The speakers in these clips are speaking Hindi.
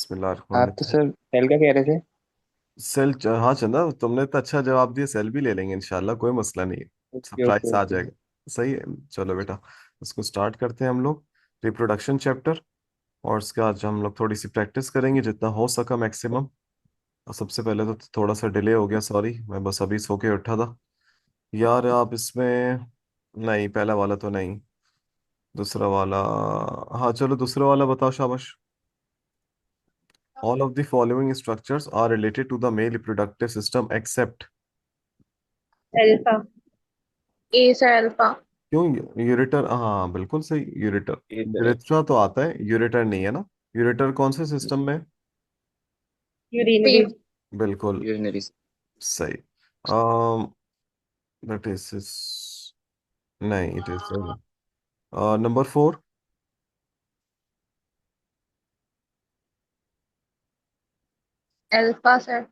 आप तो बिस्मिल्लाहिर्रहमानिर्रहीम। सर सेल का कह रहे थे। हाँ चंदा, तुमने तो अच्छा जवाब दिया। सेल भी ले लेंगे इंशाल्लाह, कोई मसला नहीं है। ओके ओके सरप्राइज आ ओके। जाएगा। सही है। चलो बेटा, इसको स्टार्ट करते हैं हम लोग। Reproduction chapter. और उसके आज हम लोग थोड़ी सी प्रैक्टिस करेंगे जितना हो सका मैक्सिमम। और सबसे पहले तो थोड़ा सा डिले हो गया, सॉरी, मैं बस अभी सो के उठा था। यार आप इसमें, नहीं पहला वाला तो नहीं, दूसरा वाला। हाँ चलो दूसरा वाला बताओ, शाबाश। All of the following structures are related to the male reproductive system except। Alpha. A sir alpha. क्यों? यूरेटर, हाँ बिल्कुल सही, यूरेटर। ये सर है। यूरेथ्रा तो आता है, यूरेटर नहीं है ना। यूरेटर कौन से सिस्टम में है? यूरिनरी। बिल्कुल यूरिनरी। सही। दैट इज, नहीं it is number 4। Alpha sir.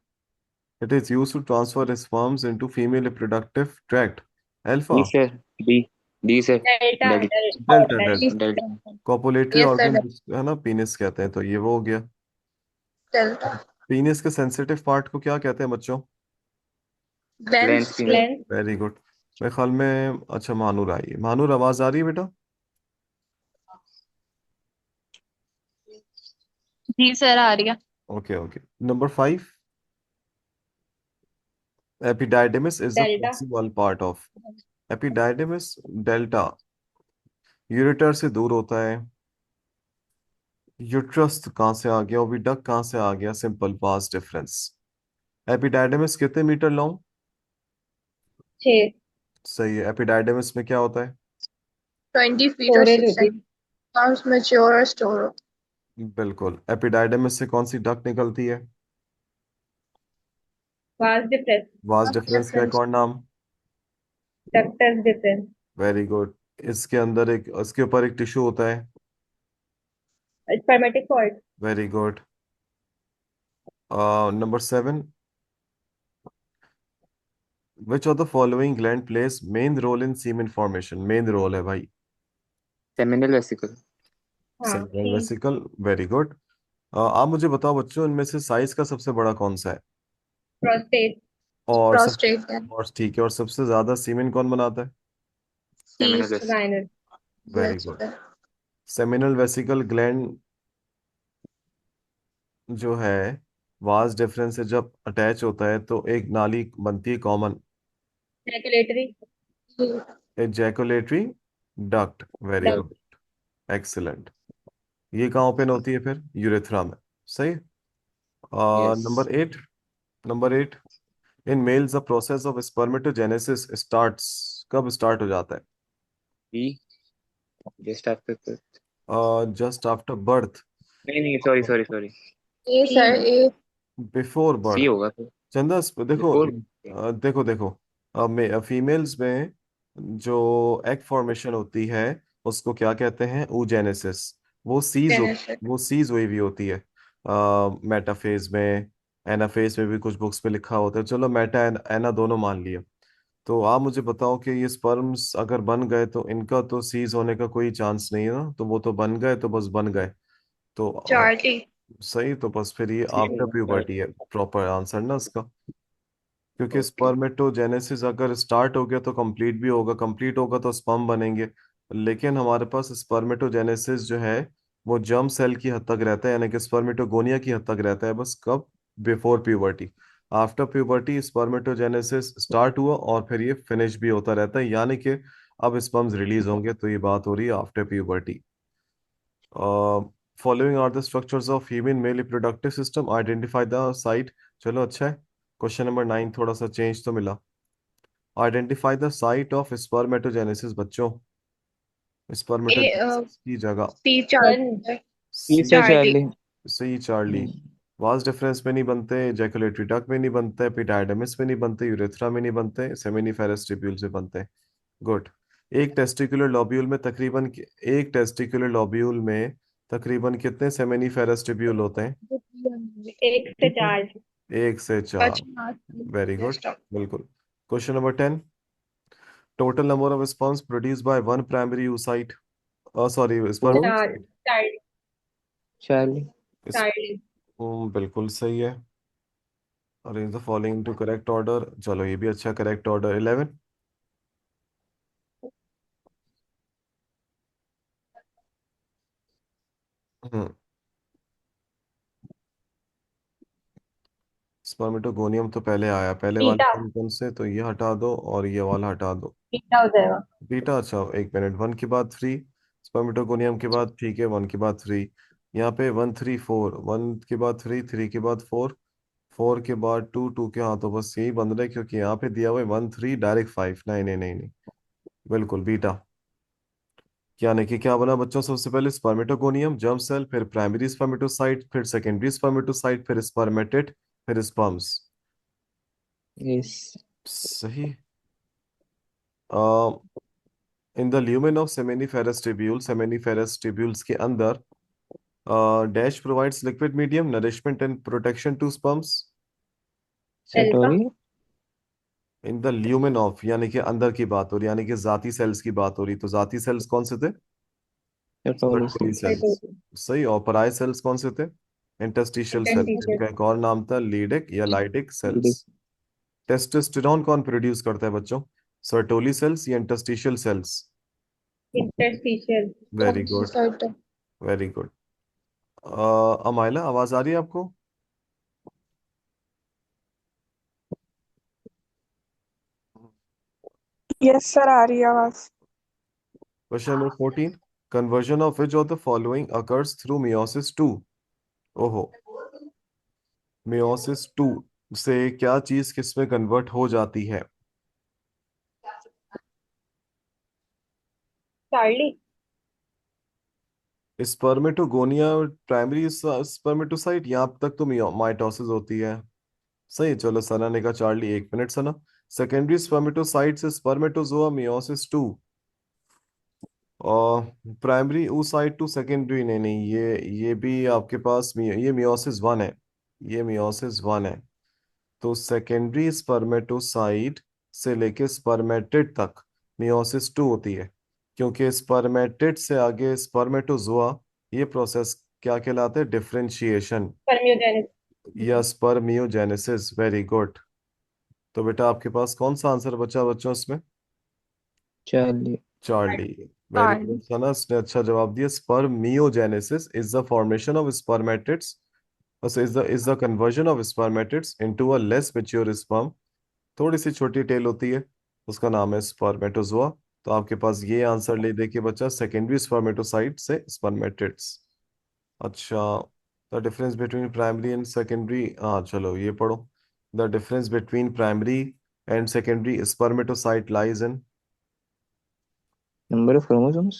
It is use to transfer sperms into female reproductive tract. D alpha. Sir. D. D sir. Delta delta. Delta, delta. Delta. Copulatory yes organ sir. है ना, पीनिस कहते हैं, तो ये वो हो गया। डेल्टा। पीनिस के सेंसिटिव पार्ट को क्या कहते हैं बच्चों? Gland gland spinner. Gland. Very good. मेरे ख्याल में, अच्छा महानूर आई है। महानूर आवाज आ रही है बेटा? जी सर आ रही है। Okay okay. Number 5। Epididymis is the delta. Flexible part of. Epididymis, delta. Ureter से दूर होता है। यूट्रस कहाँ से आ गया? ओविडक्ट कहाँ से आ गया? Simple past difference. एपिडाइडिमिस कितने मीटर लॉन्ग? 6। सही है। एपिडाइडिमिस में क्या होता है? 20 फीट और स्टोरेज 6 होती है। सेंटीमीटर मैच्योर और स्टोर। बिल्कुल। एपिडाइडिमिस से कौन सी डक्ट निकलती है? Vas deferens. वास अब डिफरेंस का एक डिफरेंस। और नाम? Ductus deferens. Very good. इसके अंदर एक, इसके ऊपर एक टिश्यू होता है। Spermatic point. Very good. Number 7। Which of the following gland place main role in semen formation? Main role है भाई। Seminal vesicle. हाँ cerebral C. Vesicle. Very good. आप मुझे बताओ बच्चों, इनमें से साइज का सबसे बड़ा कौन सा है? प्रोस्टेट। और सब, प्रोस्टेट है। और ठीक है, और सबसे ज्यादा सीमेन कौन बनाता है? C seminal vesicle. राइनर। Very yes good. Sir. Seminal vesicle gland जो है, वास डिफरेंस से जब अटैच होता है तो एक नाली बनती है common, regulatory. Ejaculatory duct. Very duct. Good. Excellent. ये कहाँ ओपन होती है फिर? यूरेथ्रा में। सही। Yes. Number 8। Number 8। In males the process of spermatogenesis starts, कब स्टार्ट हो जाता बी। Just after. है? Just after birth. नहीं नहीं, sorry sorry sorry. A sir A. Before C birth. होगा तो। चंदा देखो, बिफोर। देखो देखो, फीमेल्स में जो एग फॉर्मेशन होती है उसको क्या कहते हैं? oogenesis। वो सीज हो, जेनेसिस। वो सीज हुई भी होती है। मेटाफेज में, एनाफेज में भी कुछ बुक्स में लिखा होता है। चलो मेटा एना दोनों मान लिया। तो आप मुझे बताओ कि ये स्पर्म्स अगर बन गए तो इनका तो सीज होने का कोई चांस नहीं है ना, तो वो तो बन गए तो बस बन गए। तो चार्ली। सही, तो बस फिर ये सी आफ्टर होगा। प्यूबर्टी है प्रॉपर आंसर ना इसका। क्योंकि ओके। स्पर्मेटोजेनेसिस अगर स्टार्ट हो गया तो कंप्लीट भी होगा, कंप्लीट होगा तो स्पर्म बनेंगे। लेकिन हमारे पास स्पर्मेटोजेनेसिस जो है वो जर्म सेल की हद तक रहता है, यानी कि स्पर्मेटोगोनिया की हद तक रहता है बस। कब? Before puberty. After puberty spermatogenesis start हुआ और फिर ये फिनिश भी होता रहता है, यानी कि अब स्पर्म्स रिलीज होंगे, तो ये बात हो रही है after puberty. Following are the structures of female male reproductive system, identify the site. चलो अच्छा है। क्वेश्चन नंबर 9 थोड़ा सा चेंज तो मिला। Identify the site of spermatogenesis बच्चों। ए स्पर्मेटोजेनेसिस की जगह। C Charlie. C C. Sir Charlie. Charlie. C Charlie. Vas deferens में नहीं बनते, एजैकुलेटरी डक्ट में नहीं बनते, एपिडाइडमिस में नहीं बनते, यूरेथ्रा में नहीं बनते, सेमिनिफेरस ट्यूब्यूल से बनते हैं। गुड। एक टेस्टिकुलर लॉब्यूल में तकरीबन, एक टेस्टिकुलर लॉब्यूल में तकरीबन कितने सेमिनिफेरस ट्यूब्यूल होते हैं? 1 से 4। 1 से 4। अच्छा। Very good. स्टॉप। बिल्कुल। Question number 10। Total number of sperms produce by one primary oocyte, sorry four. Sperm. Charlie. Charlie. Charlie. बिल्कुल सही है। Arrange the following to correct order, चलो ये भी अच्छा करेक्ट ऑर्डर। 11। हम्म स्पर्मेटोगोनियम तो पहले आया, पहले वाले बीटा। कौन कौन से, तो ये हटा दो और ये वाला हटा दो। बीटा हो जाएगा। बीटा, अच्छा एक मिनट, वन के बाद थ्री, स्पर्मेटोगोनियम के बाद, ठीक है, वन के बाद थ्री। यहाँ पे वन थ्री फोर, वन के बाद थ्री, थ्री के बाद फोर, फोर के बाद टू, टू के, हाँ तो बस यही बन रहा है क्योंकि यहाँ पे दिया हुआ है वन थ्री डायरेक्ट फाइव। नहीं नहीं नहीं नहीं, बिल्कुल बीटा। यानी कि क्या बना बच्चों, सबसे पहले स्पर्मेटोगोनियम जर्म सेल, फिर प्राइमरी स्पर्मेटोसाइट, फिर सेकेंडरी स्पर्मेटोसाइट, फिर स्पर्मेटेड, फिर स्पर्म्स। यस। सही। In the lumen of seminiferous tubule, seminiferous tubules के अंदर dash provides liquid medium nourishment and protection to sperms. Alpha. Sertoli. In the lumen of यानी कि अंदर की बात हो रही, यानी कि जाती सेल्स की बात हो रही, तो जाती सेल्स कौन से थे? Sertoli Sertoli cells. सेल्स। सही। और पराय सेल्स कौन से थे? Interstitial cells, interstitial. इनका एक और नाम था लीडिक या लाइडिक सेल्स। टेस्टोस्टेरोन कौन प्रोड्यूस करता है बच्चों? सर्टोली सेल्स या interstitial cells? Interstitial. Very good, very good. Amaila, आवाज आ रही है आपको? यस सर, आ रही है आवाज। Question number 14, conversion of which of the following occurs through meiosis two. ओहो, मियोसिस टू से क्या चीज किस में कन्वर्ट हो जाती है? चार्ली। स्पर्मेटोगोनिया प्राइमरी स्पर्मेटोसाइट, यहाँ तक तो माइटोसिस होती है। सही, चलो सना ने कहा चार्ली, एक मिनट सना। सेकेंडरी स्पर्मेटोसाइट से स्पर्मेटोजोआ मियोसिस टू, और प्राइमरी oocyte टू सेकेंडरी, नहीं नहीं, ये भी आपके पास ये मियोसिस वन है, ये मियोसिस वन है। तो सेकेंडरी स्पर्मेटोसाइट से लेके स्पर्मेटिड तक मियोसिस टू होती है, क्योंकि स्पर्मेटिड से आगे स्पर्मेटोजोआ, ये प्रोसेस क्या कहलाता है? डिफरेंशिएशन परम्यूजेनिस। या स्पर्मियोजेनेसिस। Very good. तो बेटा आपके पास कौन सा आंसर बचा बच्चों इसमें? Charlie. Charlie. Very good Charlie. Sons ने अच्छा जवाब दिया। Spermiogenesis is the formation of spermatids, is the conversion of spermatids into a less mature sperm। थोड़ी सी छोटी टेल होती है, उसका नाम है स्पर्मेटोजोआ। तो आपके पास ये आंसर ले दे के बच्चा सेकेंडरी स्पर्मेटोसाइट से स्पर्मेटिड्स। अच्छा, the difference between primary and secondary, हाँ चलो ये पढ़ो। The difference between primary and secondary spermatocyte lies in. Number of chromosomes.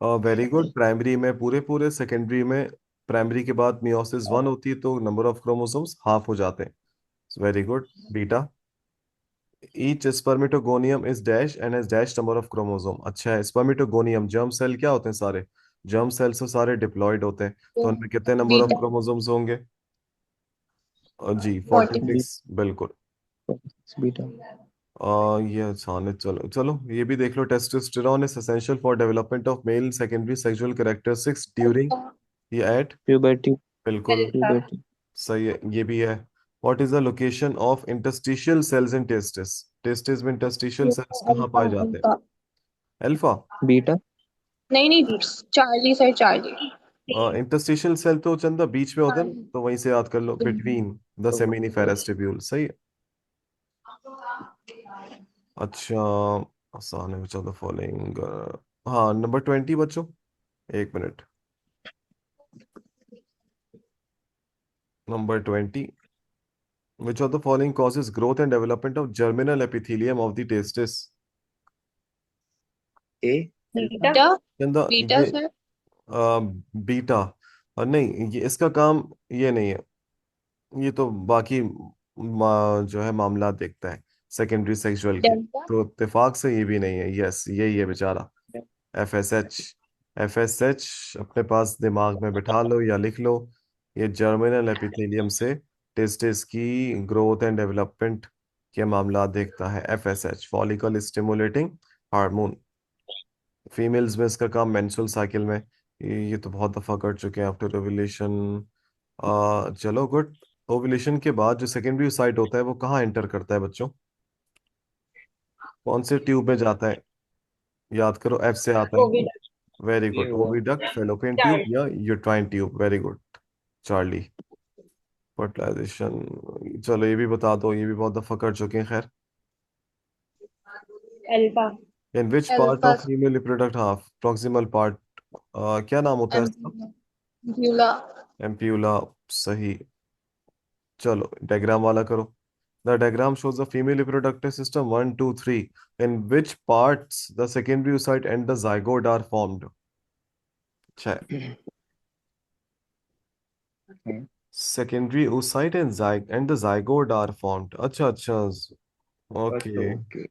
Very good. Primary में पूरे पूरे, सेकेंडरी में प्राइमरी के बाद मियोसिस वन होती है तो नंबर ऑफ क्रोमोसोम्स हाफ हो जाते हैं। Very good beta. Each spermatogonium is dash and has dash number of chromosome. अच्छा है, स्पर्मेटोगोनियम जर्म सेल क्या होते हैं सारे? जर्म सेल से सारे डिप्लॉयड होते हैं, तो उनमें कितने नंबर ऑफ बीटा। क्रोमोसोम्स होंगे? जी 40। 46, बिल्कुल। बीटा। ये आसान है, चलो चलो ये भी देख लो। Testosterone is essential for development of male secondary sexual characteristics during, ये एट, प्यूबर्टी। बिल्कुल अल्फा। प्यूबर्टी। सही है, ये भी है। What is the location of interstitial cells in testis? Testis में इंटरस्टिशियल सेल्स कहाँ अल्फा। पाए जाते हैं? अल्फा। अल्फा। बीटा। नहीं नहीं, Charlie sir, Charlie. Interstitial cell तो चंदा बीच में होते हैं ना, चार्ली। तो वहीं से याद कर लो, बिटवीन द सेमिनिफेरस ट्यूब्यूल। सही है। अच्छा, आसान है, बच्चों द फॉलोइंग, हाँ नंबर 20 बच्चों, एक minute. Number 20, which of the following causes growth and development of germinal epithelium of the testis? A. Beta. Beta. चंदा बीटा ये सर। बीटा, और नहीं ये इसका काम ये नहीं है, ये तो बाकी जो है मामला देखता है सेकेंडरी सेक्सुअल के, डेल्टा। तो इत्तेफाक से ये भी नहीं है। यस यही है बेचारा, FSH। FSH अपने पास दिमाग में बिठा लो या लिख लो, ये जर्मिनल एपिथेलियम से टेस्टिस की ग्रोथ एंड डेवलपमेंट के मामला देखता है। FSH follicle stimulating hormone. Females में इसका काम मेंस्ट्रुअल साइकिल में, ये तो बहुत दफा कर चुके हैं, आफ्टर ओव्यूलेशन, चलो गुड। ओव्यूलेशन के बाद जो सेकेंडरी साइट होता है वो कहाँ एंटर करता है बच्चों? कौन से ट्यूब में जाता है? याद करो, एफ से आता है। ओविडक्ट। वेरी ये गुड, हुआ ओविडक्ट, फेलोपियन ट्यूब चार्ली। या uterine tube. Very good Charlie. Fertilization, चलो ये भी बता दो, ये भी बहुत दफा कर चुके हैं खैर। Alpha. In which part Alpha of female reproductive half proximal part, क्या नाम होता है इसका? Beulah. एम्प्यूला। सही। चलो डायग्राम वाला करो। The diagram shows the female reproductive system 1, 2, 3 in which parts the secondary oocyte and the zygote are formed. अच्छा, है। secondary oocyte and the zygote are formed. अच्छा अच्छा, फर्स्ट ओके। ओके,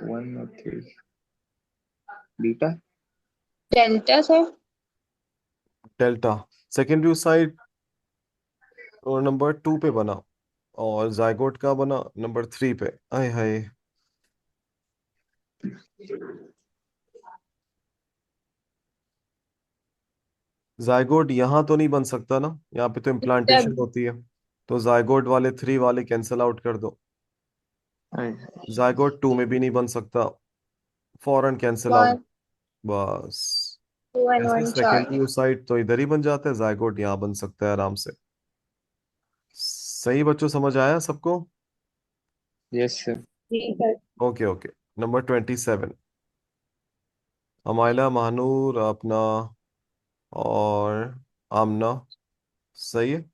1 और 3 beta. Delta, sir. Delta. Secondary oocyte और नंबर 2 पे बना, और जायगोट का बना नंबर 3 पे। आय हाय। जायगोट यहाँ तो नहीं बन सकता ना, यहाँ पे तो इम्प्लांटेशन Deb. होती है। तो जायगोट वाले 3 वाले कैंसिल आउट कर दो। जायगोट 2 में भी नहीं बन सकता, फौरन कैंसिल आउट। One, बस। 2 and ऐसे 1 सेकेंडरी Charlie. oocyte तो इधर ही बन जाता है, जायगोट यहाँ बन सकता है आराम से। सही बच्चों, समझ आया सबको? Yes sir. जी sir. Okay okay. Number 27, Humaila, Mahnoor, अपना और आमना। सही है।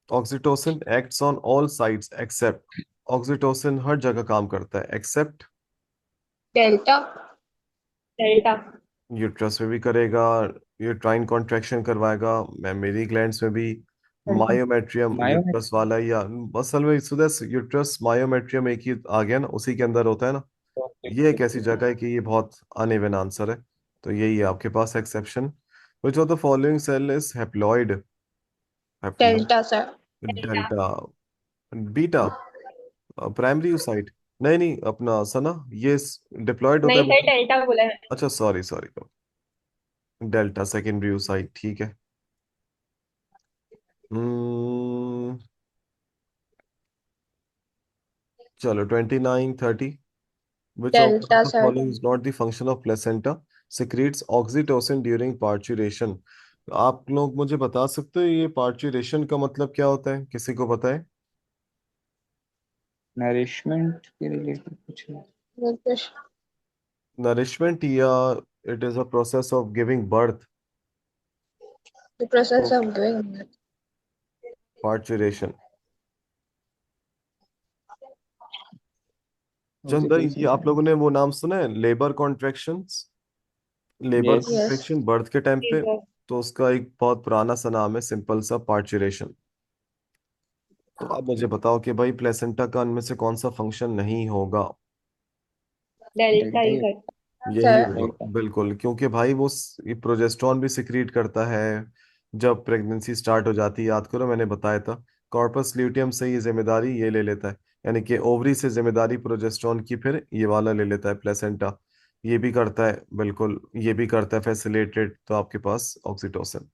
Oxytocin acts on all sides except, oxytocin हर जगह काम करता है एक्सेप्ट Delta. डेल्टा। यूट्रस में भी करेगा, यूट्राइन कॉन्ट्रैक्शन करवाएगा, मेमोरी ग्लैंड्स में भी, मायोमेट्रियम मायोमेट्रिक। यूट्रस वाला, या असल में सुदेश यूट्रस मायोमेट्रियम एक ही आ गया ना, उसी के अंदर होता है ना। ये एक ऐसी जगह है कि ये बहुत अनइवन आंसर है, तो यही है आपके पास exception. Which of the following cell is haploid? Haploid. Delta, sir. Delta. Delta. Beta, primary oocyte। नहीं नहीं, अपना सना, ये डिप्लॉयड होता नहीं है सर, बेटा। डेल्टा बोला है। अच्छा sorry sorry, delta secondary oocyte, ठीक है। हम्म, चलो 29, 30। Which of Delta, the sir. following is not the function of placenta? Secretes oxytocin during parturition. आप लोग मुझे बता सकते हो ये पार्चुरेशन का मतलब क्या होता है? किसी को पता है? नरिशमेंट के रिलेटेड कुछ है। Nutrition. नरिशमेंट, या it is a process of giving birth? The process of doing that. Parturition. चंदा, ये ऑक्सीटोसिन आप लोगों ने वो नाम सुना है, labour contractions? Labour yes. Yes. Contraction birth के टाइम जी पे, सर। तो उसका एक बहुत पुराना सा नाम है, सिंपल सा, पार्चुरेशन। तो अब मुझे बताओ कि भाई प्लेसेंटा का इनमें से कौन सा फंक्शन नहीं होगा? डेल्टा डेल्टा ही ही सर। यही Sir. होगा डेल्टा। बिल्कुल, क्योंकि भाई वो ये प्रोजेस्टेरॉन भी सिक्रीट करता है जब प्रेगनेंसी स्टार्ट हो जाती है। याद करो मैंने बताया था, कॉर्पस ल्यूटियम से ये जिम्मेदारी ये ले लेता है, यानी कि ओवरी से जिम्मेदारी प्रोजेस्टेरॉन की फिर ये वाला ले लेता है, प्लेसेंटा। ये भी करता है बिल्कुल, ये भी करता है फैसिलिटेट, तो आपके पास oxytocin.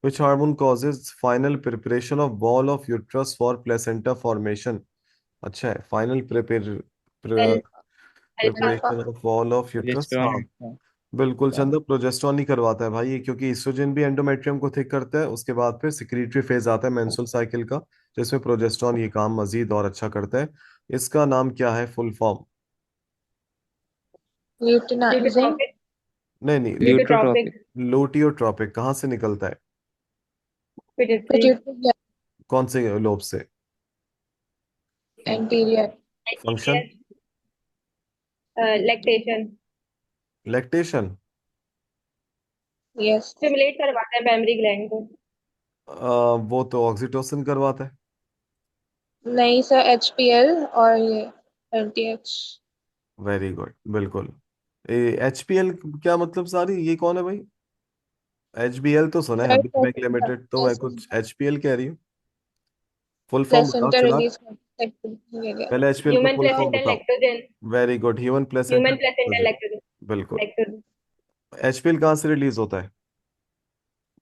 Which hormone causes final preparation of wall of uterus for placenta formation? अच्छा है, final alpha. Alpha. Preparation of wall of uterus, हाँ प्रोजेस्टेरॉन। बिल्कुल चंद्र, प्रोजेस्टेरॉन ही करवाता है भाई ये, क्योंकि ईस्ट्रोजन भी एंडोमेट्रियम को थिक करता है, उसके बाद फिर सिक्रीटरी फेज आता है मेंस्ट्रुअल साइकिल का, जिसमें प्रोजेस्टेरॉन ये काम मजीद और अच्छा करता है। इसका नाम क्या है, फुल फॉर्म? Luteinizing. ल्यूकोट्रॉपिक। नहीं नहीं, ल्यूकोट्रॉपिक। ल्यूट्रोट्रॉपिक। लूटियोट्रोपिक कहाँ से निकलता है? पिट्यूटरी। Pituitary. कौन से लोब से? Anterior. Function? Lactation. Lactation. Yes. Stimulate करवाता है प्राइमरी ग्लैंड को। वो तो ऑक्सीटोसिन करवाता है। नहीं सर, HPL और ये LTH. वेरी गुड, बिल्कुल। HPL क्या मतलब सारी, ये कौन है भाई? HBL तो सुना है, सर हबीब बैंक लिमिटेड, तो मैं कुछ HPL कह रही हूँ। फुल फॉर्म बताओ प्लेसेंटा चिराग। रिलीज करते हैं। पहले HPL का ह्यूमन फुल फॉर्म प्लेसेंटा बताओ। Lactogen. Very good, human placenta human placenta lactogen. Lactogen. बिल्कुल। लैक्टोजन। HPL कहाँ से रिलीज होता है?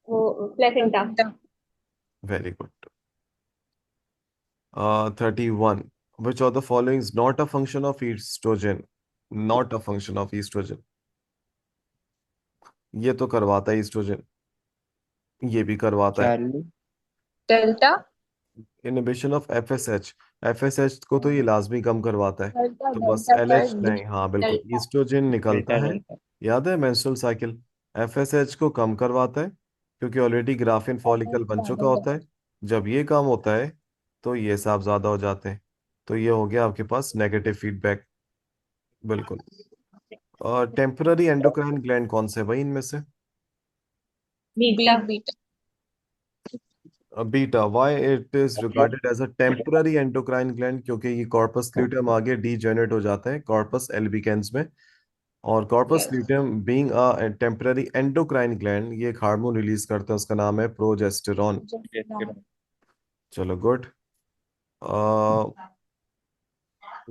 वो placenta. Placenta. Very good. 31, which of the following is not a function of estrogen? Not a function of estrogen। ये तो करवाता है estrogen, ये भी करवाता है। Charlie. Delta. Inhibition of FSH, FSH को तो ये लाजमी कम करवाता है। डेल्टा तो बस डेल्टा एलएच सर, नहीं, हाँ बिल्कुल, डेल्टा। ईस्ट्रोजन निकलता डेल्टा है। डेल्टा। याद है मेंस्ट्रुअल साइकिल, एफएसएच को कम करवाता है क्योंकि ऑलरेडी ग्राफिन फॉलिकल बन चुका होता है। जब ये कम होता है तो ये सब ज्यादा हो जाते हैं। तो ये हो गया आपके पास नेगेटिव फीडबैक। बिल्कुल। और टेम्पररी एंडोक्राइन ग्लैंड कौन से है भाई इनमें से? Beta. Beta. Beta. Why it is regarded as a temporary endocrine gland? क्योंकि ये कॉर्पस ल्यूटियम आगे डीजेनरेट हो जाता है कॉर्पस एल्बिकेंस में। और corpus yes. Luteum being a temporary endocrine gland, ये एक हार्मोन रिलीज करता है, उसका नाम है प्रोजेस्टेरॉन। चलो गुड।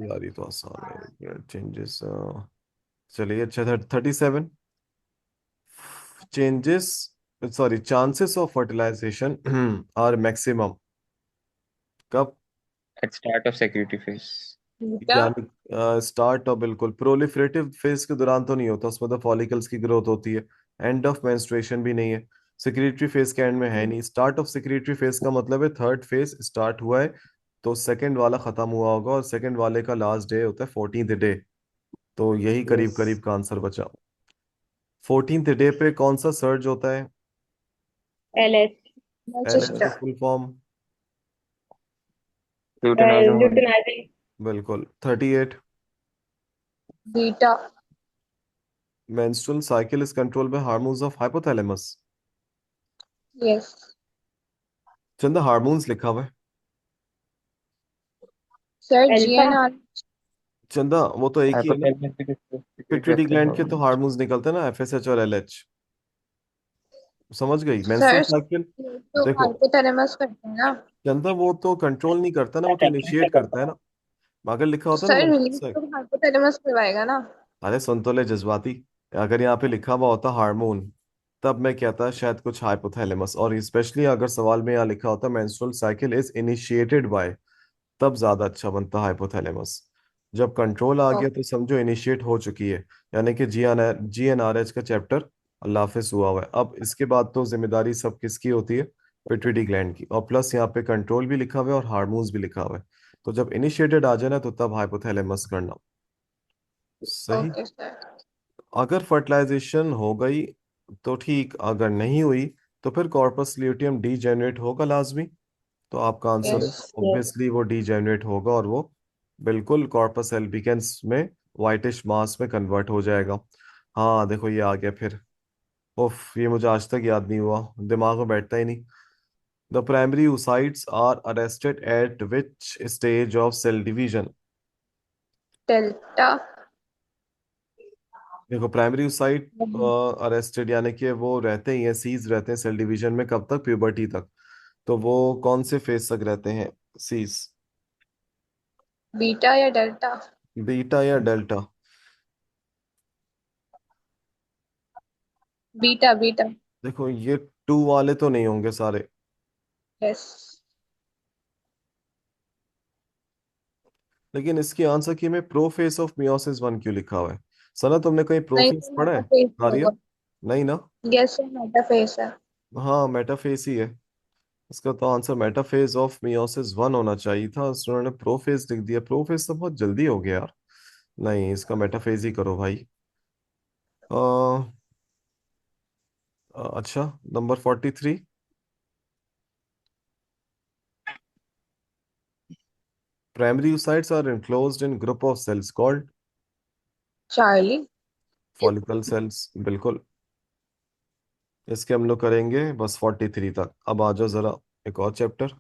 यार ये तो आसान है, चेंजेस। चलिए अच्छा, 37, changes, sorry, chances of fertilization are maximum कब? At start of secretory phase. Beta. यानी स्टार्ट और बिल्कुल प्रोलिफरेटिव फेज के दौरान तो नहीं होता, उसमें तो फॉलिकल्स की ग्रोथ होती है। एंड ऑफ मेंस्ट्रुएशन भी नहीं है, सेक्रेटरी फेज के एंड में है नहीं। स्टार्ट ऑफ सेक्रेटरी फेज का मतलब है थर्ड फेज स्टार्ट हुआ है तो सेकंड वाला खत्म हुआ होगा, और सेकंड वाले का लास्ट डे होता है 14th डे। तो यही करीब यस। करीब का आंसर बचा। 14th डे पे कौन सा सर्ज होता है? एलएच। एलएच का sister. Full form? Luteinising hormone. Luteinising. बिल्कुल। 38, beta. menstrual cycle is controlled by hormones of hypothalamus। Yes. चंदा हार्मोन्स लिखा हुआ है। Sir alpha. GnR। चंदा वो तो एक ही है ना। हाइपोथैलेमस में किसको secrete पिट्यूटरी करते हैं ग्लैंड के तो हार्मोन्स? हार्मोन्स निकलते हैं ना, एफएसएच और एलएच। समझ गई, मेंस्ट्रुअल सर साइकिल। ये तो देखो हाइपोथैलेमस करते हैं ना। चंदा, वो तो कंट्रोल नहीं करता ना, वो तो इनिशिएट करता है ना। अगर लिखा तो होता है ना सर मेंस्ट्रुअल रिलीज साइकिल। तो हाइपोथैलेमस करवाएगा ना। अरे सुन तो ले जज्बाती, अगर यहाँ पे लिखा हुआ होता हार्मोन तब मैं कहता शायद कुछ हाइपोथैलेमस, और स्पेशली अगर सवाल में यहाँ लिखा होता menstrual cycle is initiated by, तब ज्यादा अच्छा बनता हाइपोथैलेमस। जब कंट्रोल आ गया तो समझो इनिशिएट हो चुकी है, यानी कि जीएनआरएच का चैप्टर अल्लाह हाफिज हुआ हुआ है। अब इसके बाद तो जिम्मेदारी सब किसकी होती है? पिट्यूटरी ग्लैंड की। और प्लस यहाँ पे कंट्रोल भी लिखा हुआ है और हार्मोन्स भी लिखा हुआ है। तो जब इनिशिएटेड आ जाए ना तो तब हाइपोथैलेमस करना। सही। Okay sir. अगर फर्टिलाइजेशन हो गई तो ठीक, अगर नहीं हुई तो फिर कॉर्पस ल्यूटियम डीजेनरेट होगा लाजमी। तो आपका आंसर यस। यस। ऑब्वियसली वो डीजेनरेट होगा, और वो बिल्कुल कॉर्पस एल्बिकेंस में वाइटिश मास में कन्वर्ट हो जाएगा। हाँ देखो ये आ गया फिर। उफ, ये मुझे आज तक याद नहीं हुआ, दिमाग में बैठता ही नहीं। The primary oocytes are arrested at which stage of cell division? Delta. देखो प्राइमरी oocyte अरेस्टेड यानी कि वो रहते ही हैं, सीज रहते हैं सेल डिवीजन में, कब तक? प्यूबर्टी तक। तो वो कौन से फेज तक रहते हैं सीज? बीटा या डेल्टा। बीटा या डेल्टा? Beta beta. देखो ये 2 वाले तो नहीं होंगे सारे। यस। लेकिन इसकी आंसर की में प्रोफेस ऑफ मियोसिस 1 क्यों लिखा हुआ है? सना तुमने कहीं नहीं प्रोफेस तो पढ़ा है? मेटाफेस नारिया? होगा। नहीं ना। यस सर मेटाफेस है। हाँ मेटाफेस ही है। इसका तो आंसर मेटाफेज ऑफ मियोसिस 1 होना चाहिए था, उन्होंने प्रोफेज लिख दिया। प्रोफेज तो बहुत जल्दी हो गया यार। नहीं, इसका मेटाफेज ही करो भाई। अच्छा, number 43, primary oocytes are enclosed in group of cells called Charlie. follicle cells। बिल्कुल। इसके हम लोग करेंगे बस 43 तक। अब आ जाओ जरा एक और चैप्टर।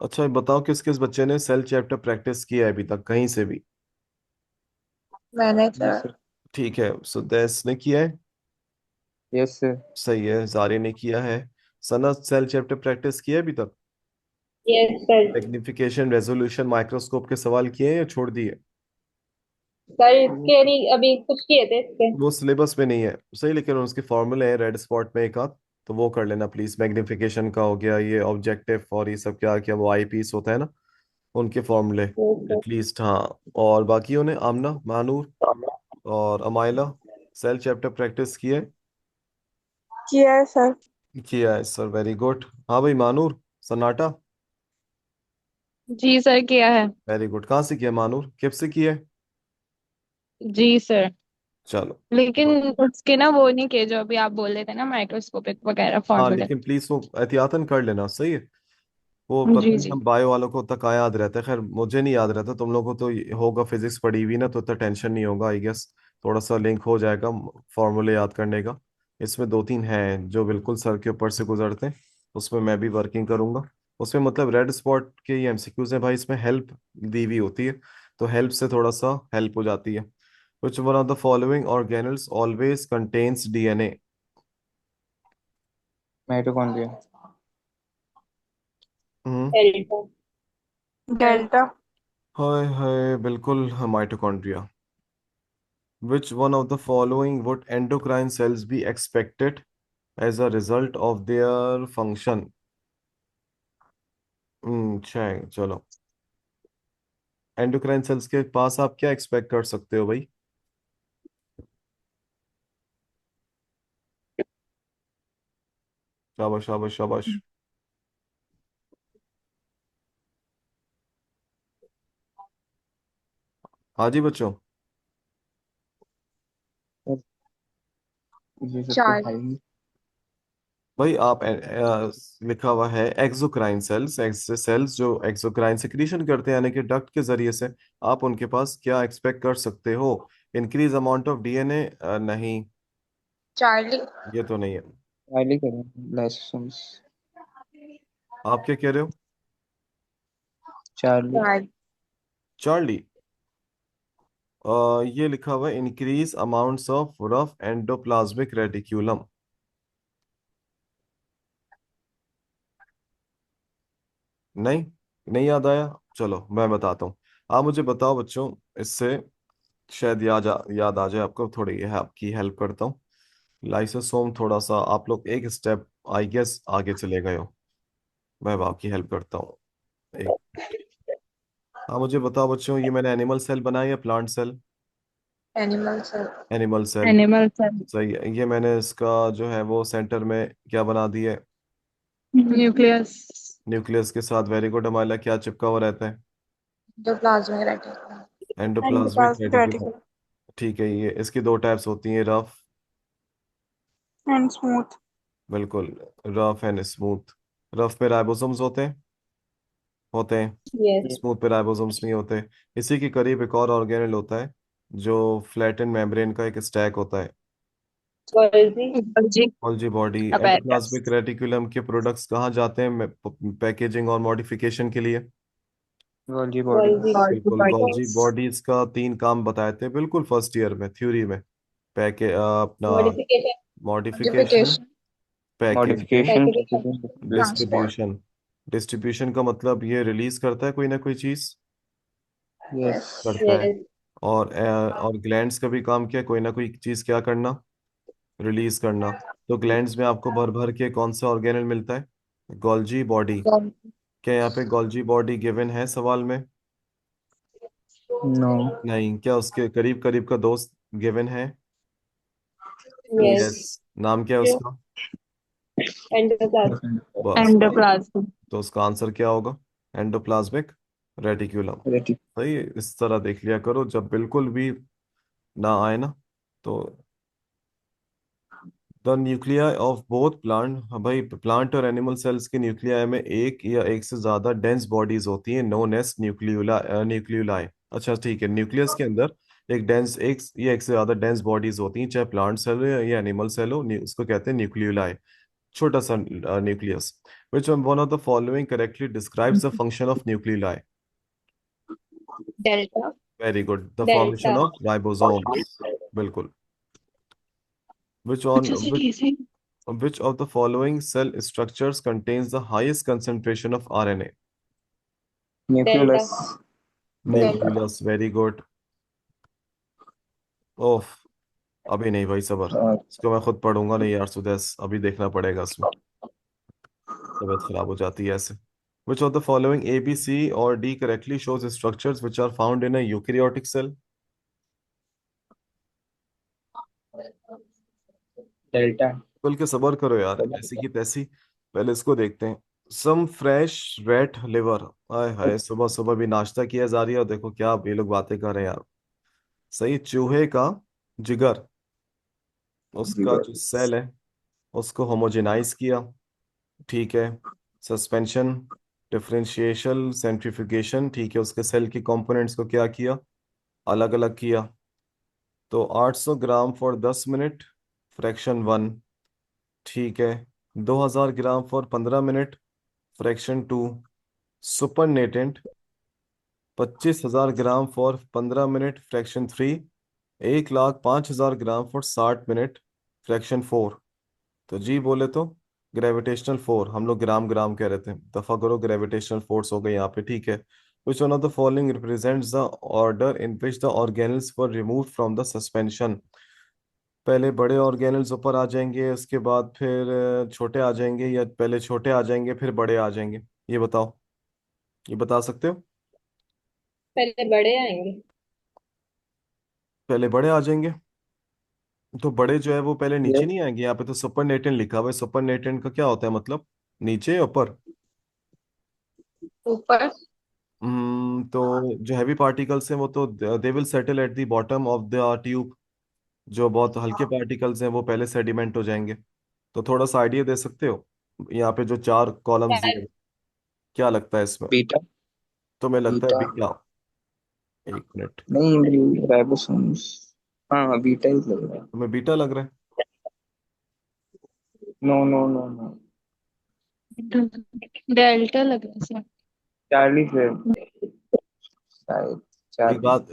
अच्छा ये बताओ किस किस बच्चे ने सेल चैप्टर प्रैक्टिस किया है अभी तक कहीं से भी? मैंने यस सर। सर। ठीक है, सुदेश ने किया है। Yes sir. सही है, जारी ने किया है। सनत सेल चैप्टर प्रैक्टिस किया है अभी तक? Yes sir. Magnification resolution microscope के सवाल किए हैं या छोड़ दिए? सर इसके नहीं, अभी कुछ किए थे इसके। वो सिलेबस में नहीं है सही, लेकिन उसके फॉर्मूले हैं रेड स्पॉट में एक आध, तो वो कर लेना प्लीज। मैग्निफिकेशन का हो गया, ये ऑब्जेक्टिव और ये सब क्या क्या वो आई पीस होता है ना, उनके फॉर्मूले ओके। एटलीस्ट। हाँ, और बाकियों ने आमना, मानूर और अमाइला सेल चैप्टर प्रैक्टिस किए? किया है सर। किया है सर, वेरी गुड। हाँ भाई मानूर, सन्नाटा। जी सर किया है। Very good. कहाँ से किया मानूर, किप से किया है? जी सर। चलो। लेकिन उसके ना वो नहीं किए जो अभी आप बोल रहे थे ना, माइक्रोस्कोपिक वगैरह हाँ फॉर्मूले। लेकिन प्लीज वो एहतियातन कर लेना, सही है। वो पता जी नहीं जी। हम बायो वालों को उतना कहाँ याद रहता है, खैर मुझे नहीं याद रहता, तुम लोगों को तो होगा, फिजिक्स पढ़ी हुई ना, तो इतना टेंशन नहीं होगा आई गेस। थोड़ा सा लिंक हो जाएगा फॉर्मूले याद करने का। इसमें दो तीन हैं जो बिल्कुल सर के ऊपर से गुजरते हैं, उसमें मैं भी वर्किंग करूंगा। उसमें मतलब रेड स्पॉट के ये एमसीक्यूज हैं भाई, इसमें हेल्प दी हुई होती है, तो हेल्प से थोड़ा सा हेल्प हो जाती है। Which one of the following organelles always contains DNA? Mitochondria. Hmm. Delta. Delta. Hi hi, बिल्कुल mitochondria. Which one of the following would endocrine cells be expected as a result of their function? चलो, एंडोक्राइन सेल्स के पास आप क्या एक्सपेक्ट कर सकते हो भाई? शाबाश शाबाश शाबाश। हाँ जी बच्चों। ये सब तो चार। भाई। भाई आप लिखा हुआ है एक्सोक्राइन सेल्स, सेल्स जो एक्सोक्राइन सिक्रीशन करते हैं यानी कि डक्ट के जरिए से, आप उनके पास क्या एक्सपेक्ट कर सकते हो? Increase amount of DNA? नहीं, चार्ली। ये तो नहीं है। फाइली करें लाइसोसोम्स। आप क्या कह रहे हो? चार्ली। चार। चार्ली। ये लिखा हुआ है increase amounts of rough endoplasmic reticulum. नहीं, नहीं याद आया। चलो मैं बताता हूँ। आप मुझे बताओ बच्चों, इससे शायद याद आ जाए आपको, थोड़ी है आपकी हेल्प करता हूँ। लाइसोसोम, थोड़ा सा आप लोग एक स्टेप आई गेस आगे चले गए हो, मैं अब आपकी हेल्प करता हूँ। एक, हाँ मुझे बताओ बच्चों, ये मैंने एनिमल सेल बनाया या plant cell? Animal sir. Animal cell. Animal sir. सही है, ये मैंने इसका जो है वो सेंटर में क्या बना दिया है? न्यूक्लियस। न्यूक्लियस के साथ, वेरी गुड हमारा क्या चिपका हुआ रहता है? जो plasmic reticulum. Endoplasmic endoplasmic reticulum. Reticulum. ठीक है, ये इसकी दो टाइप्स होती हैं, रफ। And smooth. बिल्कुल, रफ एंड स्मूथ। रफ पे राइबोसोम्स होते हैं, यस। स्मूथ पे राइबोसोम्स नहीं होते। इसी के करीब एक और ऑर्गेनेल होता है जो फ्लैटन मेम्ब्रेन का एक स्टैक होता है, गोल्जी। जी। Golgi body. अपेरिकस। एंडोप्लाज्मिक रेटिकुलम के प्रोडक्ट्स कहाँ जाते हैं पैकेजिंग और मॉडिफिकेशन के लिए? Golgi body. गोल्जी। बिल्कुल, गोल्जी बॉडीज का तीन काम बताए थे बिल्कुल फर्स्ट ईयर में थ्योरी में। अपना modification. Modification, modification. Package and modification, packaging. Packaging. Transport. Distribution. Distribution का मतलब ये रिलीज करता है कोई ना कोई चीज, यस। यस। करता है। यस। और ग्लैंड्स का भी काम क्या है, कोई ना कोई चीज क्या करना, रिलीज करना। तो ग्लैंड्स में आपको भर भर के कौन सा ऑर्गेनल मिलता है? Golgi body. क्या यहाँ पे गोल्जी बॉडी गिवन है सवाल में? नो। नहीं, क्या उसके करीब करीब का दोस्त गिवन है? यस। यस। नाम क्या है उसका? एंडोप्लाज्म। बस भाई, एंडोप्लाज्म। तो उसका आंसर क्या होगा? Endoplasmic reticulum. रेटिक। सही है, इस तरह देख लिया करो जब बिल्कुल भी ना आए ना, तो the nuclei of both plant, भाई प्लांट और एनिमल सेल्स के न्यूक्लियाई में एक या एक से ज्यादा डेंस बॉडीज होती हैं, नोन एज न्यूक्लियोलाई। अच्छा ठीक है, न्यूक्लियस के अंदर एक डेंस, एक या एक से ज्यादा डेंस बॉडीज होती हैं, चाहे प्लांट सेल हो या एनिमल सेल हो, उसको कहते हैं न्यूक्लियोलाई, छोटा सा nucleus. Which one of the following correctly describes the function of nucleoli? Delta. Very good, the delta. Formation of ribosomes. बिल्कुल। विच ऑन अच्छा सही सही। Which of the following cell structures contains the highest concentration of RNA? Delta. Nucleus. Delta. Nucleus, very good. ओफ, अभी नहीं भाई, सबर। इसको मैं खुद पढ़ूंगा नहीं यार सुदेश, अभी देखना पड़ेगा इसमें। तबीयत खराब हो जाती है ऐसे। Which of the following A, B, C or D correctly shows structures which are found in a eukaryotic cell? Delta. खुल के सबर करो यार, ऐसी की तैसी। पहले इसको देखते हैं। Some fresh rat liver. आय हाय, सुबह सुबह भी नाश्ता किया जा रही है और देखो क्या ये लोग बातें कर रहे हैं यार। सही, चूहे का जिगर, उसका जो सेल है उसको होमोजेनाइज किया। ठीक है। सस्पेंशन, डिफरेंशिएशन, सेंट्रीफ्यूगेशन, ठीक है, उसके सेल के कंपोनेंट्स को क्या किया, अलग अलग किया। तो 800 ग्राम फॉर 10 मिनट, फ्रैक्शन 1। ठीक है। 2000 gram for 15 minute, fraction 2। Supernatant, 25,000 gram for 15 minute, fraction 3। 1,05,000 gram for 60 minute, fraction 4। तो जी बोले तो ग्रेविटेशनल फोर, हम लोग ग्राम ग्राम कह रहे थे, दफा करो, ग्रेविटेशनल फोर्स हो गई यहाँ पे। ठीक है। Which one of the following represents the order in which the organelles were remove from the suspension? पहले बड़े ऑर्गेनल्स ऊपर आ जाएंगे, उसके बाद फिर छोटे आ जाएंगे, या पहले छोटे आ जाएंगे फिर बड़े आ जाएंगे? ये बताओ, ये बता सकते हो? पहले बड़े आएंगे। पहले बड़े आ जाएंगे। तो बड़े जो है वो पहले ये नीचे नहीं आएंगे? यहाँ पे तो सुपर नेटेंट लिखा हुआ है, सुपर नेटेंट का क्या होता है मतलब? नीचे या ऊपर? ऊपर। तो जो हैवी पार्टिकल्स हैं वो तो they will settle at the bottom of the tube. जो बहुत हल्के पार्टिकल्स हैं वो पहले सेडिमेंट हो जाएंगे। तो थोड़ा सा आइडिया दे सकते हो? यहाँ पे जो 4 कॉलम्स दिए हैं, क्या लगता है इसमें? बीटा। तुम्हें लगता है बीटा। बीटा? एक मिनट। नहीं, राइबोसोम्स। हाँ हाँ, बीटा ही लग रहा है। तुम्हें बीटा लग रहा है? No no no no. Delta लग रहा है। चार्ली से शायद। एक चार्ली। बात,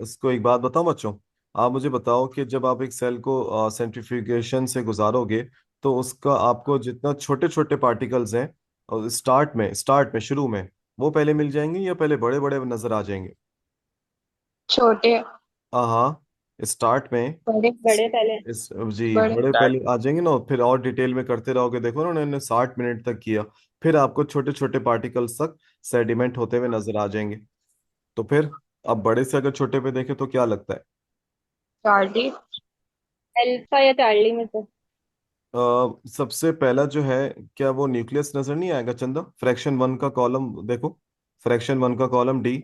इसको एक बात बताओ बच्चों। आप मुझे बताओ कि जब आप एक सेल को सेंट्रीफ्यूगेशन से गुजारोगे, तो उसका आपको जितना छोटे छोटे पार्टिकल्स हैं, और स्टार्ट में शुरू में, वो पहले मिल जाएंगे या पहले बड़े बड़े नजर आ जाएंगे? छोटे। हाँ, स्टार्ट में। बड़े बड़े पहले। इस जी बड़े। बड़े चार्ली। पहले आ जाएंगे ना, फिर और डिटेल में करते रहोगे, देखो ना उन्होंने 60 मिनट तक किया। फिर आपको छोटे छोटे पार्टिकल्स तक सेडिमेंट होते हुए नजर आ जाएंगे। तो फिर अब बड़े से अगर छोटे पे देखें तो क्या लगता है? चार्ली। अल्फा या चार्ली में से। सबसे पहला जो है, क्या वो न्यूक्लियस नजर नहीं आएगा चंदा? फ्रैक्शन 1 का कॉलम देखो, फ्रैक्शन 1 का कॉलम डी,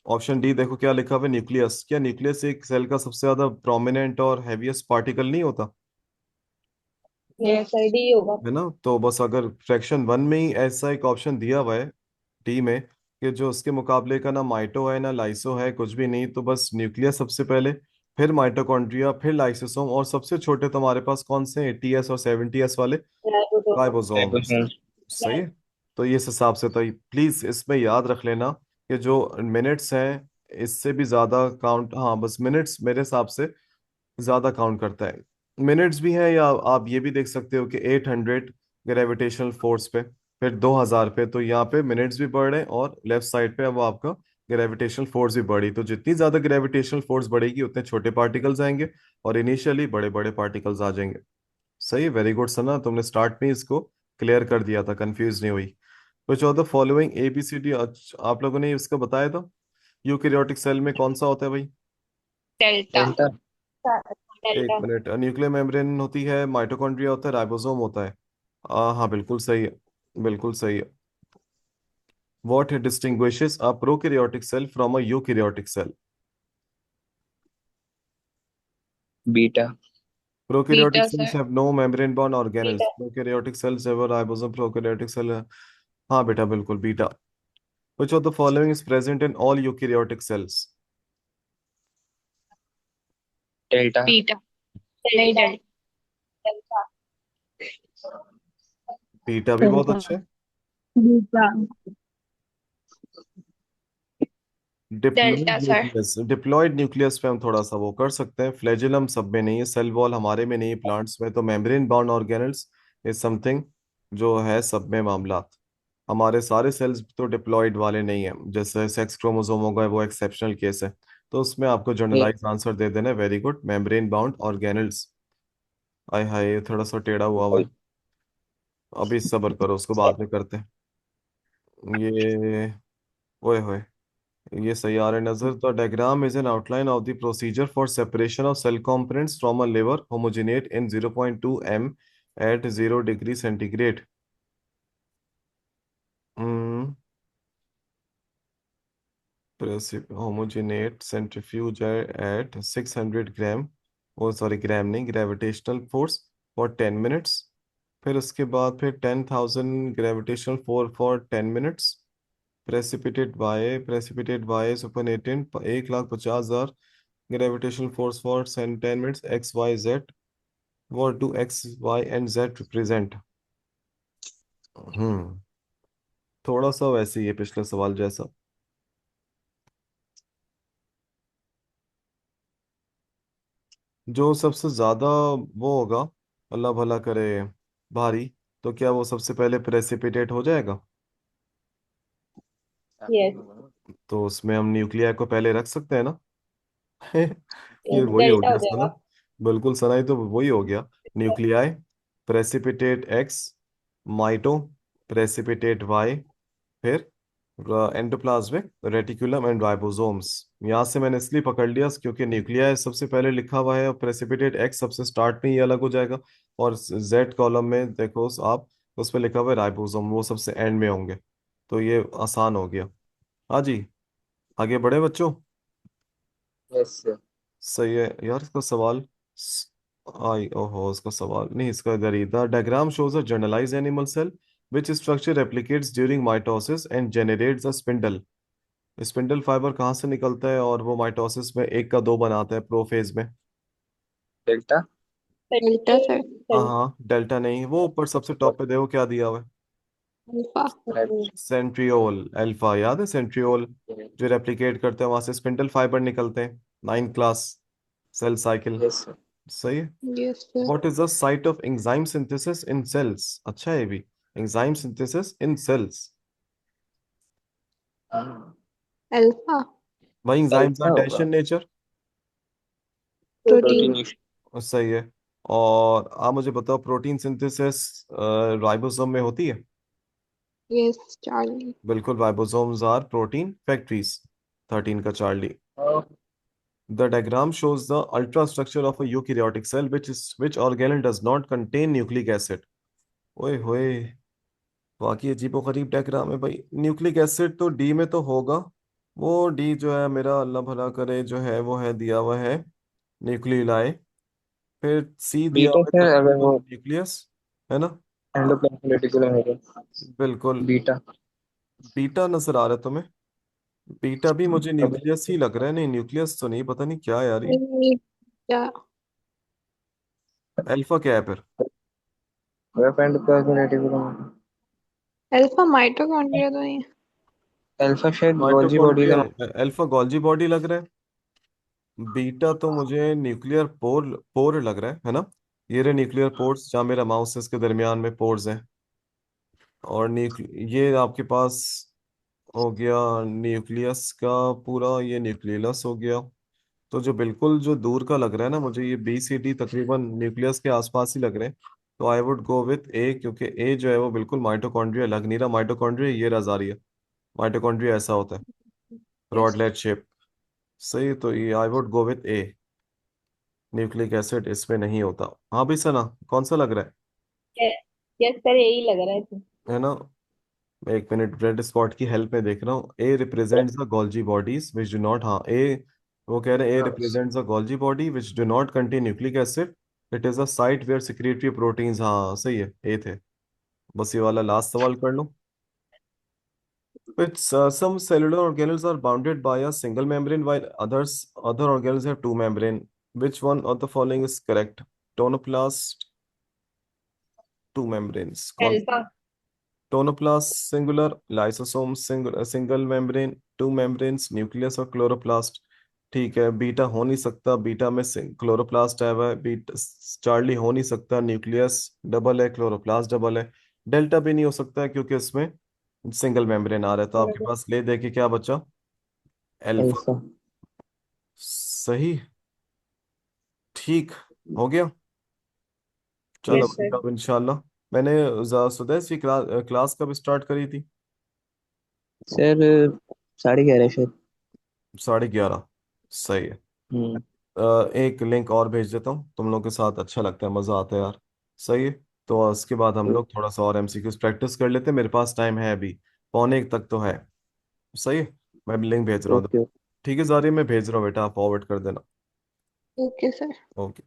ऑप्शन डी देखो क्या लिखा हुआ है, न्यूक्लियस। क्या न्यूक्लियस एक सेल का सबसे ज्यादा प्रोमिनेंट और हैवीएस्ट पार्टिकल नहीं होता? ये सही डी होगा। है ना? तो बस अगर फ्रैक्शन 1 में ही ऐसा एक ऑप्शन दिया हुआ है डी में, कि जो उसके मुकाबले का ना माइटो है ना लाइसो है, कुछ भी नहीं, तो बस न्यूक्लियस सबसे पहले, फिर माइटोकॉन्ड्रिया, फिर लाइसोसोम, और सबसे छोटे तुम्हारे पास कौन से 80s और 70s वाले? राइबोसोम। राइबोसोम्स। राइबोसोम्स। सही है। तो ये इस हिसाब से तो प्लीज इसमें याद रख लेना कि जो मिनट्स हैं, इससे भी ज्यादा काउंट, हाँ बस मिनट्स मेरे हिसाब से ज्यादा काउंट करता है। मिनट्स भी हैं, या आप ये भी देख सकते हो कि 800 ग्रेविटेशनल फोर्स पे, फिर 2000 पे, तो यहाँ पे मिनट्स भी बढ़ रहे हैं, और लेफ्ट साइड पे वो आपका ग्रेविटेशनल फोर्स भी बढ़ी। तो जितनी ज्यादा ग्रेविटेशनल फोर्स बढ़ेगी उतने छोटे पार्टिकल्स आएंगे, और इनिशियली बड़े बड़े पार्टिकल्स आ जाएंगे। सही, वेरी गुड सना, तुमने स्टार्ट में ही इसको क्लियर कर दिया था, कंफ्यूज नहीं हुई। विच ऑफ द फॉलोइंग ABCD, आप लोगों ने इसको बताया था। यूकैरियोटिक सेल में कौन सा होता है भाई? डेल्टा। डेल्टा। एक डेल्टा। मिनट, न्यूक्लियर मेम्ब्रेन होती है, माइटोकॉन्ड्रिया होता है, राइबोसोम होता है। हाँ बिल्कुल सही है, बिल्कुल सही है। What distinguishes a prokaryotic cell from a eukaryotic cell? Beta. Prokaryotic beta cells sir. have no membrane bound organelles. Beta. Prokaryotic cells have a ribosome. Prokaryotic cell हाँ बेटा, बिल्कुल beta. Which of the following is present in all eukaryotic cells? Delta. Beta. नहीं, डेल्टा। डेल्टा। डेल्टा। बीटा भी बहुत डेल्टा। अच्छा है। Beta. Diploid delta sir. Nucleus, diploid nucleus पे हम थोड़ा सा वो कर सकते हैं। फ्लैजेलम सब में नहीं है, सेल वॉल हमारे में नहीं है, प्लांट्स में तो membrane bound organelles is something जो है सब में मामला। हमारे सारे सेल्स तो डिप्लॉइड वाले नहीं है, जैसे सेक्स क्रोमोसोम होगा वो एक्सेप्शनल केस है। तो उसमें आपको जनरलाइज आंसर दे देना, very good. Membrane bound organelles. आय हाय, ये थोड़ा सा टेढ़ा हुआ हुआ है, अभी सब्र करो, उसको बाद में करते हैं। ये ओए होए, ये सही आ रहा है नजर। The diagram is an outline of the procedure for separation of cell components from a liver homogenate in 0.2 m at 0 degree centigrade. Homogenate centrifuge at 600 gram, oh sorry gram नहीं, ग्रेविटेशनल फोर्स फॉर 10 मिनट्स। फिर उसके बाद फिर 10,000 gravitational force for 10 minutes. Precipitate by supernatant 1,50,000 gravitational force for 10 minutes. X Y Z, what do X Y and Z represent? Hmm थोड़ा सा वैसे ही है पिछले सवाल जैसा। जो सबसे ज्यादा वो होगा, अल्लाह भला करे, भारी, तो क्या वो सबसे पहले प्रेसिपिटेट हो जाएगा? यस। तो उसमें हम न्यूक्लिया को पहले रख सकते हैं ना? ये वही हो डेल्टा हो गया सना। जाएगा। बिल्कुल सना, ये तो वही हो गया। Nuclei, precipitate x, माइटो, precipitate Y, फिर एंडोप्लाज्मिक रेटिकुलम एंड राइबोसोम्स। यहाँ से मैंने इसलिए पकड़ लिया क्योंकि न्यूक्लियाई सबसे पहले लिखा हुआ है और प्रेसिपिटेट एक्स सबसे स्टार्ट में ही अलग हो जाएगा, और जेड कॉलम में देखो आप, उस पर लिखा हुआ है राइबोसोम, वो सबसे एंड में होंगे। तो ये आसान हो गया। हाँ जी, आगे बढ़े बच्चों। Yes sir. सही है यार, इसका सवाल स- आई ओहो, इसका सवाल नहीं, इसका इधर ही था। Diagram shows a generalize animal cell which structure replicates during mitosis and generates a spindle. Spindle fibre कहाँ से निकलता है और वो माइटोसिस में एक का दो बनाता है प्रोफेज में? डेल्टा। Delta sir. हाँ हाँ, डेल्टा नहीं, वो ऊपर सबसे टॉप पे देखो क्या दिया हुआ है, अल्फा। सेंट्रियोल अल्फा, याद है सेंट्रियोल? जो रेप्लिकेट करते हैं वहां से स्पिंडल फाइबर निकलते हैं, 9 class cell cycle. Yes sir. सही है। Yes sir. What is the site of enzyme synthesis in cells? अच्छा है भी, enzyme synthesis in cells। Alpha. भाई enzymes अल्फा are dash होगा। in nature। प्रोटीन। प्रोटीन। सही है। और आप मुझे बताओ, प्रोटीन सिंथेसिस राइबोसोम में होती है? Yes Charlie. बिल्कुल, राइबोसोम्स आर प्रोटीन फैक्ट्रीज। 13 का Charlie. The diagram shows the ultrastructure of a eukaryotic cell, which organelle does not contain nucleic acid। ओए होए, वाकई अजीबोगरीब डायग्राम है भाई। न्यूक्लिक एसिड तो डी में तो होगा, वो डी जो है मेरा, अल्लाह भला करे, जो है वो है दिया हुआ है न्यूक्लियोलाई। फिर सी दिया बीटा हुआ है सर, अगर तकरीबन वो न्यूक्लियस, है ना? एंडोप्लाज्मिक रेटिकुलम होगा। बिल्कुल। बीटा। बीटा नजर आ रहा है तुम्हें? बीटा भी मुझे अब न्यूक्लियस ही लग रहा है, नहीं न्यूक्लियस तो नहीं, पता नहीं क्या यार ये। क्या? अल्फा क्या है फिर? Web endoplasmic reticulum. Alpha mitochondria तो नहीं है। अल्फा शायद गोल्जी बॉडी माइटोकॉन्ड्रिया का। है, अल्फा गोल्जी बॉडी लग रहा है। बीटा तो मुझे न्यूक्लियर पोर पोर लग रहा है ना? ये रहे न्यूक्लियर पोर्स, जहाँ मेरा माउस है इसके दरमियान में पोर्स हैं। और ये आपके पास हो गया न्यूक्लियस का पूरा, ये न्यूक्लियस हो गया। तो जो बिल्कुल जो दूर का लग रहा है ना मुझे, ये बी सी डी तकरीबन न्यूक्लियस के आसपास ही लग रहे हैं। तो आई वुड गो विथ ए, क्योंकि ए जो है वो बिल्कुल माइटोकॉन्ड्रिया लग नहीं रहा। माइटोकॉन्ड्रिया ये रजा रही है, माइटोकॉन्ड्रिया ऐसा होता है, यस। रॉडलेट शेप। सही, तो ये I would go with A, nucleic acid इसमें नहीं होता। हाँ भी सना, कौन सा लग रहा यस सर, यही लग रहा है। है ना? एक मिनट, रेड स्पॉट की हेल्प में देख रहा हूँ। A represents the Golgi bodies which do not, हाँ ए, वो कह रहे हैं A represents the Golgi body which do not contain nucleic acid. It is a site where secretory proteins, हाँ सही है, ए थे। बस ये वाला लास्ट सवाल कर लो। Which some cellular organelles are bounded by a single membrane while other organelles have two membrane. Which one of the following is correct? Tonoplast, two membranes. कौन? Alpha. Tonoplast singular, lysosome single membrane, to membranes, nucleus और क्लोरोप्लास्ट। ठीक है, बीटा हो नहीं सकता, बीटा में क्लोरोप्लास्ट आया हुआ है। बीटा चार्ली हो नहीं सकता, न्यूक्लियस डबल है, क्लोरोप्लास्ट डबल है। डेल्टा भी नहीं हो सकता है क्योंकि इसमें सिंगल मेम्ब्रेन आ रहा है। तो आपके पास ले दे के क्या बचा? एल्फा। अल्फा। सही। ठीक हो गया। चलो यस भाई, सर। अब इंशाल्लाह। मैंने सुदैश की क्लास कब स्टार्ट करी थी? सर 11:30 शायद। 11:30। सही है। हम्म। एक लिंक और भेज देता हूँ, तुम लोग के साथ अच्छा लगता है, मजा आता है यार। सही है। तो उसके बाद हम लोग थोड़ा सा और एमसीक्यूज प्रैक्टिस कर लेते हैं, मेरे पास टाइम है अभी, 1:45 तक तो है। सही है। मैं लिंक भेज रहा हूँ। ओके। ठीक है जारी, मैं भेज रहा हूँ बेटा, आप फॉरवर्ड कर देना। Okay, sir. ओके।